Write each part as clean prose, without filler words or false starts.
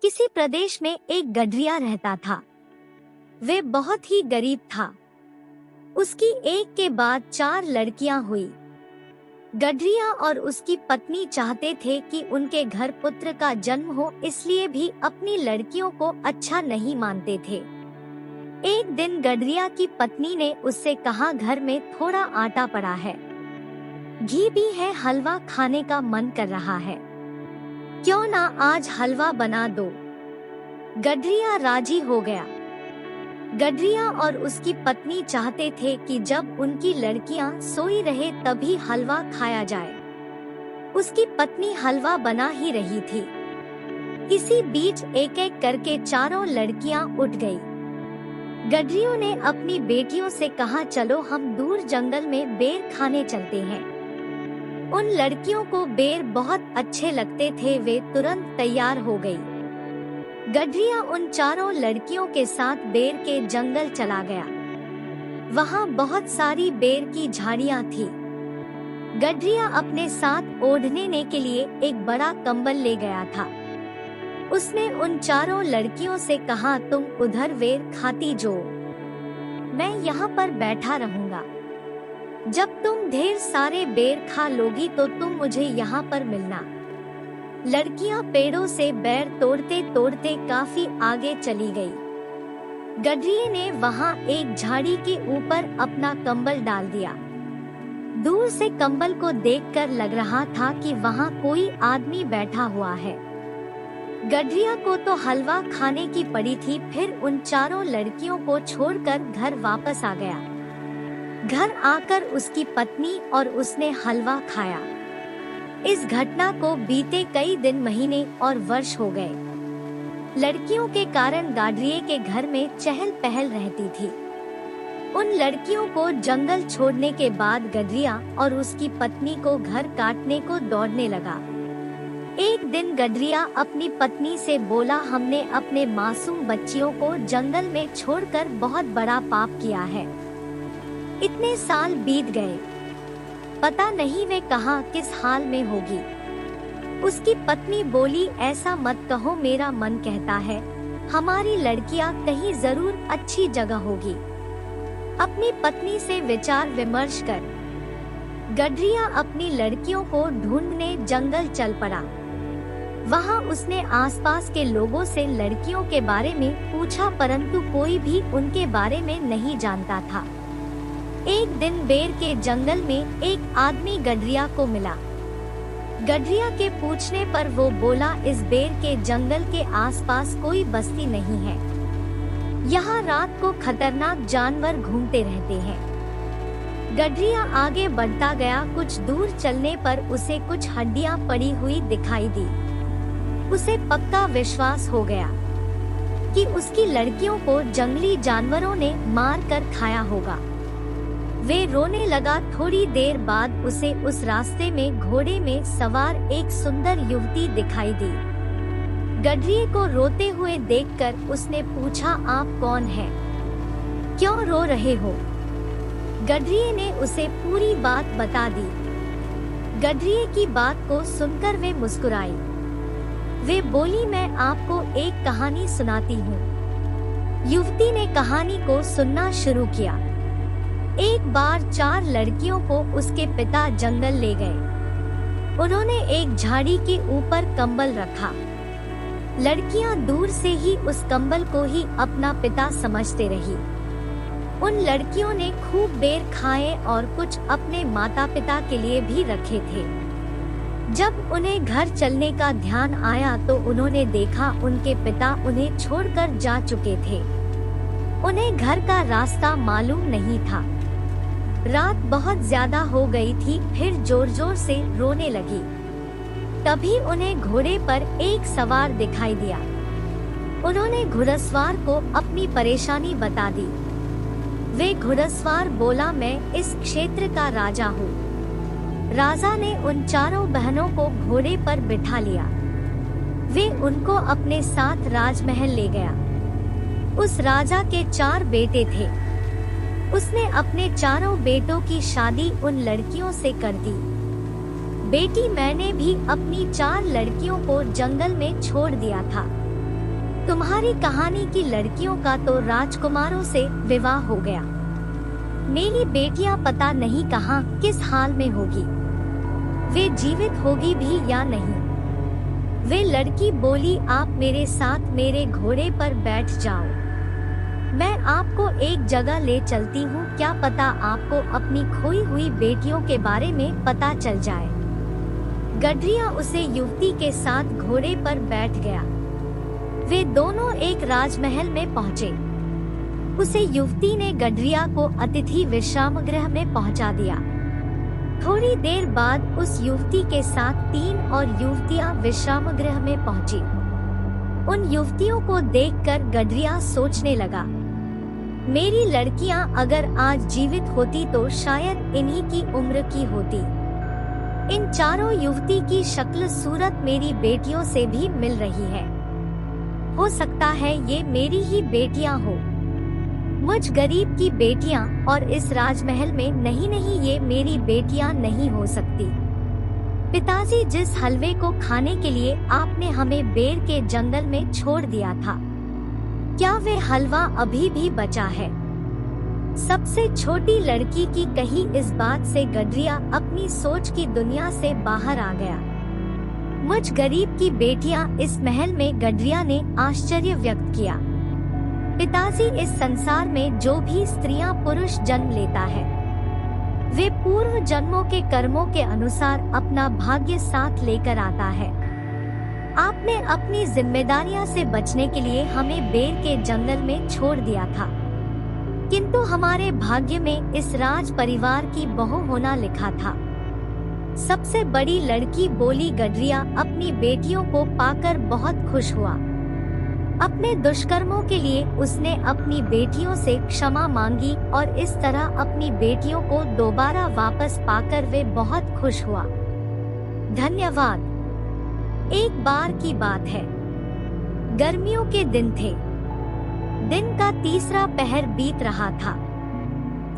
किसी प्रदेश में एक गडरिया रहता था। वे बहुत ही गरीब था। उसकी एक के बाद 4 लड़कियां हुई। गडरिया और उसकी पत्नी चाहते थे कि उनके घर पुत्र का जन्म हो, इसलिए भी अपनी लड़कियों को अच्छा नहीं मानते थे। एक दिन गडरिया की पत्नी ने उससे कहा, घर में थोड़ा आटा पड़ा है, घी भी है, हलवा खाने का मन कर रहा है, क्यों ना आज हलवा बना दो। गडरिया राजी हो गया। गडरिया और उसकी पत्नी चाहते थे कि जब उनकी लड़कियां सोई रहे तभी हलवा खाया जाए। उसकी पत्नी हलवा बना ही रही थी। इसी बीच एक एक करके 4 लड़कियां उठ गई। गडरियों ने अपनी बेटियों से कहा, चलो हम दूर जंगल में बेर खाने चलते हैं। उन लड़कियों को बेर बहुत अच्छे लगते थे। वे तुरंत तैयार हो गई। गडरिया उन 4 लड़कियों के साथ बेर के जंगल चला गया। वहाँ बहुत सारी बेर की झाड़ियाँ थी। गडरिया अपने साथ ओढ़ने के लिए एक बड़ा कंबल ले गया था। उसने उन 4 लड़कियों से कहा, तुम उधर बेर खाती जो, मैं यहाँ पर बैठा रहूँगा। जब तुम ढेर सारे बेर खा लोगी तो तुम मुझे यहाँ पर मिलना। लड़कियाँ पेड़ों से बेर तोड़ते तोड़ते काफी आगे चली गई। गडरिये ने वहाँ एक झाड़ी के ऊपर अपना कंबल डाल दिया। दूर से कंबल को देखकर लग रहा था कि वहाँ कोई आदमी बैठा हुआ है। गडरिया को तो हलवा खाने की पड़ी थी। फिर उन 4 लड़कियों को छोड़कर घर वापस आ गया। घर आकर उसकी पत्नी और उसने हलवा खाया। इस घटना को बीते कई दिन, महीने और वर्ष हो गए। लड़कियों के कारण गडरिये के घर में चहल पहल रहती थी। उन लड़कियों को जंगल छोड़ने के बाद गडरिया और उसकी पत्नी को घर काटने को दौड़ने लगा। एक दिन गडरिया अपनी पत्नी से बोला, हमने अपने मासूम बच्चियों को जंगल में छोड़कर बहुत बड़ा पाप किया है। इतने साल बीत गए, पता नहीं वे कहाँ किस हाल में होगी। उसकी पत्नी बोली, ऐसा मत कहो, मेरा मन कहता है हमारी लड़कियाँ कहीं जरूर अच्छी जगह होगी। अपनी पत्नी से विचार विमर्श कर गडरिया अपनी लड़कियों को ढूंढने जंगल चल पड़ा। वहाँ उसने आसपास के लोगों से लड़कियों के बारे में पूछा, परंतु कोई भी उनके बारे में नहीं जानता था। एक दिन बेर के जंगल में एक आदमी गडरिया को मिला। गडरिया के पूछने पर वो बोला, इस बेर के जंगल के आसपास कोई बस्ती नहीं है। यहाँ रात को खतरनाक जानवर घूमते रहते हैं। गडरिया आगे बढ़ता गया। कुछ दूर चलने पर उसे कुछ हड्डियाँ पड़ी हुई दिखाई दी। उसे पक्का विश्वास हो गया कि उसकी लड़कियों को जंगली जानवरों ने मार कर खाया होगा। वे रोने लगा। थोड़ी देर बाद उसे उस रास्ते में घोड़े में सवार एक सुंदर युवती दिखाई दी। गडरिये को रोते हुए देखकर उसने पूछा, आप कौन हैं? क्यों रो रहे हो? गडरिये ने उसे पूरी बात बता दी। गडरिये की बात को सुनकर वे मुस्कुराई। वे बोली, मैं आपको एक कहानी सुनाती हूँ। युवती ने कहानी को सुनना शुरू किया। एक बार 4 लड़कियों को उसके पिता जंगल ले गए। उन्होंने एक झाड़ी के ऊपर कंबल रखा। लड़कियां दूर से ही उस कंबल को ही अपना पिता समझते रही। उन लड़कियों ने खूब बेर खाए और कुछ अपने माता पिता के लिए भी रखे थे। जब उन्हें घर चलने का ध्यान आया तो उन्होंने देखा उनके पिता उन्हें छोड़कर जा चुके थे। उन्हें घर का रास्ता मालूम नहीं था। रात बहुत ज्यादा हो गई थी। फिर जोर जोर से रोने लगी। तभी उन्हें घोड़े पर एक सवार दिखाई दिया। उन्होंने घुड़सवार को अपनी परेशानी बता दी। वे घुड़सवार बोला, मैं इस क्षेत्र का राजा हूँ। राजा ने उन 4 बहनों को घोड़े पर बिठा लिया। वे उनको अपने साथ राजमहल ले गया। उस राजा के 4 बेटे थे। उसने अपने 4 बेटों की शादी उन लड़कियों से कर दी। बेटी मैंने भी अपनी 4 लड़कियों को जंगल में छोड़ दिया था। तुम्हारी कहानी की लड़कियों का तो राजकुमारों से विवाह हो गया। मेरी बेटियां पता नहीं कहाँ किस हाल में होगी, वे जीवित होगी भी या नहीं। वे लड़की बोली, आप मेरे साथ मेरे घोड़े पर बैठ जाओ, मैं आपको एक जगह ले चलती हूँ, क्या पता आपको अपनी खोई हुई बेटियों के बारे में पता चल जाए। गडरिया उसे युवती के साथ घोड़े पर बैठ गया। वे दोनों एक राजमहल में पहुँचे। उसे युवती ने गडरिया को अतिथि विश्राम गृह में पहुँचा दिया। थोड़ी देर बाद उस युवती के साथ 3 और युवतियां विश्राम गृह में पहुंची। उन युवतियों को देखकर गडरिया सोचने लगा, मेरी लड़कियां अगर आज जीवित होती तो शायद इन्हीं की उम्र की होती। इन चारों युवती की शक्ल सूरत मेरी बेटियों से भी मिल रही है। हो सकता है ये मेरी ही बेटियां हो। मुझ गरीब की बेटियां और इस राजमहल में नहीं, ये मेरी बेटियां नहीं हो सकती। पिताजी, जिस हलवे को खाने के लिए आपने हमें बेर के जंगल में छोड़ दिया था, क्या वे हलवा अभी भी बचा है? सबसे छोटी लड़की की कही इस बात से गडरिया अपनी सोच की दुनिया से बाहर आ गया। मुझ गरीब की बेटियां इस महल में, गडरिया ने आश्चर्य व्यक्त किया। पिताजी, इस संसार में जो भी स्त्रियां पुरुष जन्म लेता है, वे पूर्व जन्मों के कर्मों के अनुसार अपना भाग्य साथ लेकर आता है। आपने अपनी जिम्मेदारियां से बचने के लिए हमें बेर के जंगल में छोड़ दिया था, किंतु हमारे भाग्य में इस राज परिवार की बहू होना लिखा था। सबसे बड़ी लड़की बोली, गडरिया अपनी बेटियों को पाकर बहुत खुश हुआ। अपने दुष्कर्मों के लिए उसने अपनी बेटियों से क्षमा मांगी और इस तरह अपनी बेटियों को दोबारा वापस पाकर वे बहुत खुश हुआ। धन्यवाद। एक बार की बात है, गर्मियों के दिन थे। दिन का तीसरा पहर बीत रहा था।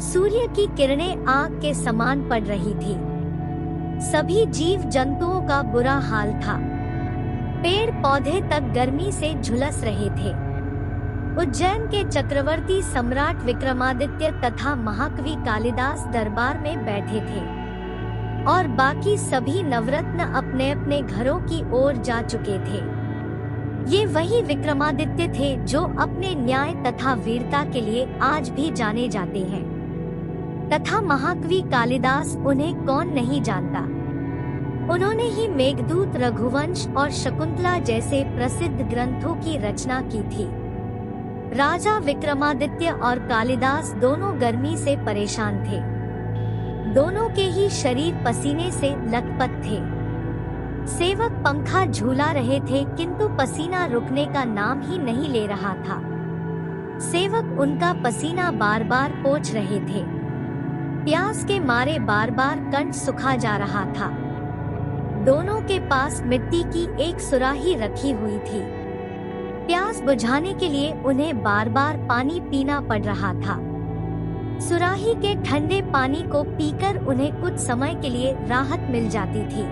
सूर्य की किरणें आग के समान पड़ रही थी। सभी जीव जंतुओं का बुरा हाल था। पेड़ पौधे तक गर्मी से झुलस रहे थे। उज्जैन के चक्रवर्ती सम्राट विक्रमादित्य तथा महाकवि कालिदास दरबार में बैठे थे और बाकी सभी नवरत्न अपने अपने घरों की ओर जा चुके थे। ये वही विक्रमादित्य थे जो अपने न्याय तथा वीरता के लिए आज भी जाने जाते हैं, तथा महाकवि कालिदास, उन्हें कौन नहीं जानता। उन्होंने ही मेघदूत, रघुवंश और शकुंतला जैसे प्रसिद्ध ग्रंथों की रचना की थी। राजा विक्रमादित्य और कालिदास दोनों गर्मी से परेशान थे। दोनों के ही शरीर पसीने से लथपथ थे। सेवक पंखा झूला रहे थे किंतु पसीना रुकने का नाम ही नहीं ले रहा था। सेवक उनका पसीना बार बार पोंछ रहे थे। प्यास के मारे बार बार कंठ सूखा जा रहा था। दोनों के पास मिट्टी की एक सुराही रखी हुई थी। प्यास बुझाने के लिए उन्हें बार बार पानी पीना पड़ रहा था। सुराही के ठंडे पानी को पीकर उन्हें कुछ समय के लिए राहत मिल जाती थी।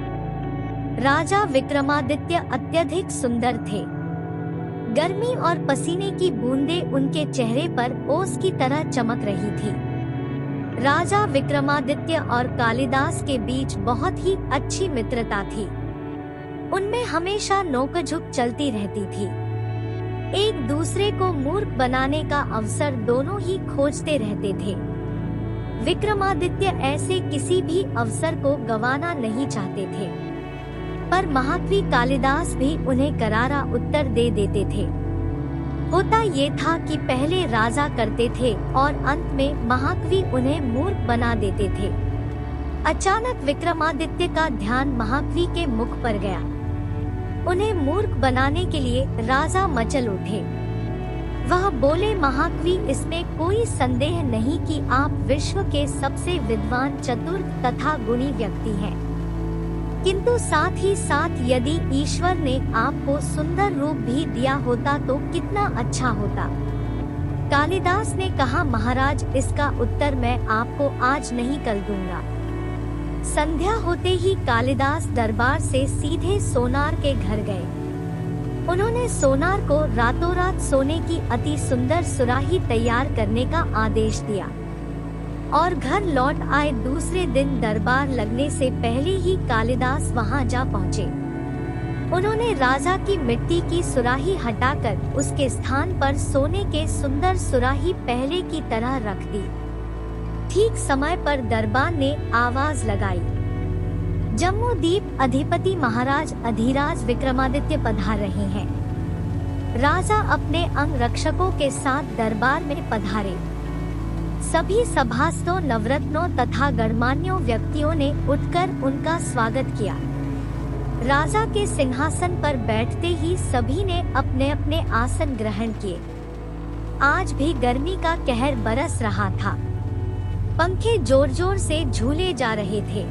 राजा विक्रमादित्य अत्यधिक सुंदर थे। गर्मी और पसीने की बूंदें उनके चेहरे पर ओस की तरह चमक रही थी। राजा विक्रमादित्य और कालिदास के बीच बहुत ही अच्छी मित्रता थी। उनमें हमेशा नोकझोंक चलती रहती थी। एक दूसरे को मूर्ख बनाने का अवसर दोनों ही खोजते रहते थे। विक्रमादित्य ऐसे किसी भी अवसर को गंवाना नहीं चाहते थे, पर महाकवि कालिदास भी उन्हें करारा उत्तर दे देते थे। होता ये था कि पहले राजा करते थे और अंत में महाकवि उन्हें मूर्ख बना देते थे। अचानक विक्रमादित्य का ध्यान महाकवि के मुख पर गया। उन्हें मूर्ख बनाने के लिए राजा मचल उठे। वह बोले, महाकवि, इसमें कोई संदेह नहीं कि आप विश्व के सबसे विद्वान, चतुर तथा गुणी व्यक्ति हैं। किंतु साथ ही साथ यदि ईश्वर ने आपको सुंदर रूप भी दिया होता तो कितना अच्छा होता। कालिदास ने कहा, महाराज, इसका उत्तर मैं आपको आज नहीं कल दूंगा। संध्या होते ही कालिदास दरबार से सीधे सोनार के घर गए। उन्होंने सोनार को रातों रात सोने की अति सुंदर सुराही तैयार करने का आदेश दिया और घर लौट आए। दूसरे दिन दरबार लगने से पहले ही कालिदास वहां जा पहुंचे। उन्होंने राजा की मिट्टी की सुराही हटाकर उसके स्थान पर सोने के सुंदर सुराही पहले की तरह रख दी। ठीक समय पर दरबार ने आवाज लगाई, जम्बूद्वीप अधिपति महाराज अधिराज विक्रमादित्य पधार रहे हैं। राजा अपने अंगरक्षकों के साथ दरबार में पधारे। सभी सभासदों, नवरत्नों तथा गणमान्यों व्यक्तियों ने उठकर उनका स्वागत किया। राजा के सिंहासन पर बैठते ही सभी ने अपने अपने आसन ग्रहण किए। आज भी गर्मी का कहर बरस रहा था। पंखे जोर जोर से झूले जा रहे थे,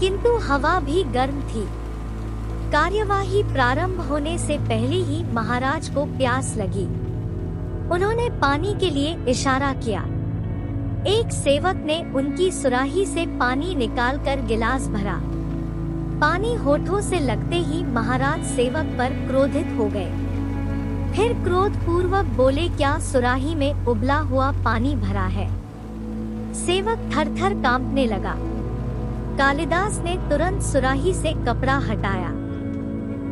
किंतु हवा भी गर्म थी। कार्यवाही प्रारंभ होने से पहले ही महाराज को प्यास लगी। उन्होंने पानी के लिए इशारा किया। एक सेवक ने उनकी सुराही से पानी निकालकर गिलास भरा। पानी होठों से लगते ही महाराज सेवक पर क्रोधित हो गए। फिर क्रोध पूर्वक बोले, क्या सुराही में उबला हुआ पानी भरा है? सेवक थर-थर कांपने लगा। कालिदास ने तुरंत सुराही से कपड़ा हटाया।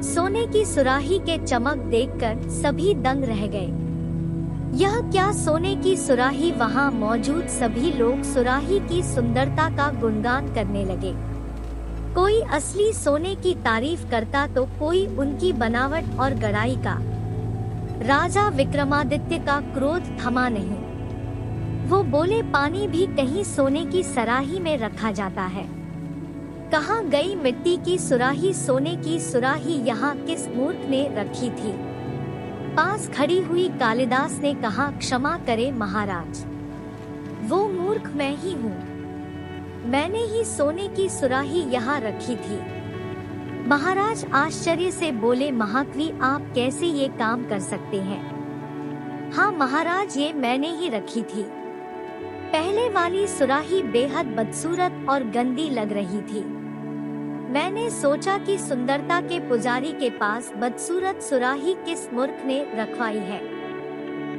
सोने की सुराही के चमक देखकर सभी दंग रह गए। यह क्या सोने की सुराही! वहां मौजूद सभी लोग सुराही की सुंदरता का गुणगान करने लगे। कोई असली सोने की तारीफ करता तो कोई उनकी बनावट और गड़ाई का। राजा विक्रमादित्य का क्रोध थमा नहीं। वो बोले, पानी भी कहीं सोने की सराही में रखा जाता है। कहाँ गई मिट्टी की सुराही? सोने की सुराही यहाँ किस मूर्ख ने रखी थी? पास खड़ी हुई कालिदास ने कहा, क्षमा करे महाराज, वो मूर्ख मैं ही हूँ। मैंने ही सोने की सुराही यहाँ रखी थी। महाराज आश्चर्य से बोले, महाकवि आप कैसे ये काम कर सकते हैं? हाँ महाराज, ये मैंने ही रखी थी। पहले वाली सुराही बेहद बदसूरत और गंदी लग रही थी। मैंने सोचा कि सुंदरता के पुजारी के पास बदसूरत सुराही किस मूर्ख ने रखवाई है,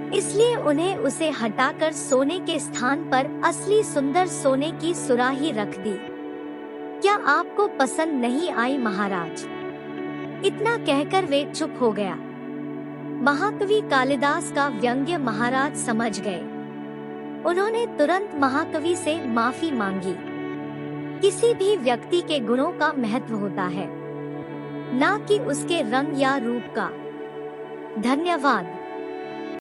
इसलिए उन्हें उसे हटाकर सोने के स्थान पर असली सुंदर सोने की सुराही रख दी। क्या आपको पसंद नहीं आई महाराज? इतना कहकर वे चुप हो गया। महाकवि कालिदास का व्यंग्य महाराज समझ गए। उन्होंने तुरंत महाकवि से माफी मांगी। किसी भी व्यक्ति के गुणों का महत्व होता है, न कि उसके रंग या रूप का। धन्यवाद।